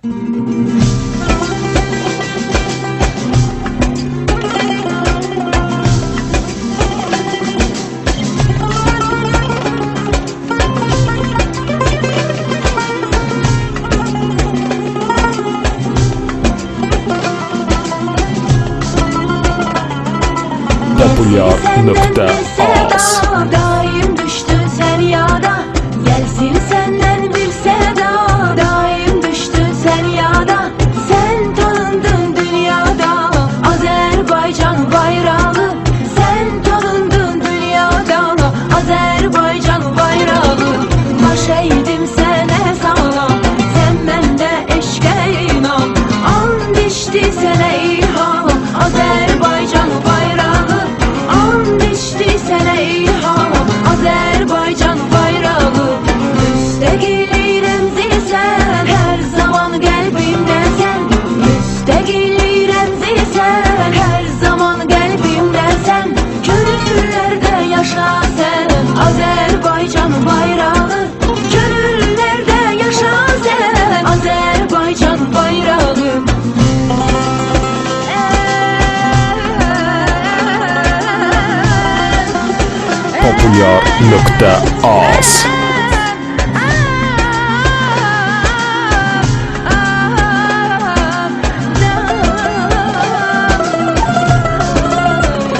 Popular.az Daim düştün sen yada, gelsin senden bir seda. Daim düştün sen yada, sen tanındın dünyada. Azerbaycan bayrağı, sen tanındın dünyada. Azerbaycan bayrağı, baş eğdim sene sağlam. Sen bende eşke inan, and içti sene ilham. Azerbaycan bayrağı, and içti sene ilham. Azerbaycan bayrağı, müstakil remzi sen, her zaman kalbimde sen. Müstakil remzi sen, her zaman kalbimde sen. Gönüllerde yaşa sen, Azerbaycan bayrağı. Gönüllerde yaşa sen, Azerbaycan bayrağı. Popular.az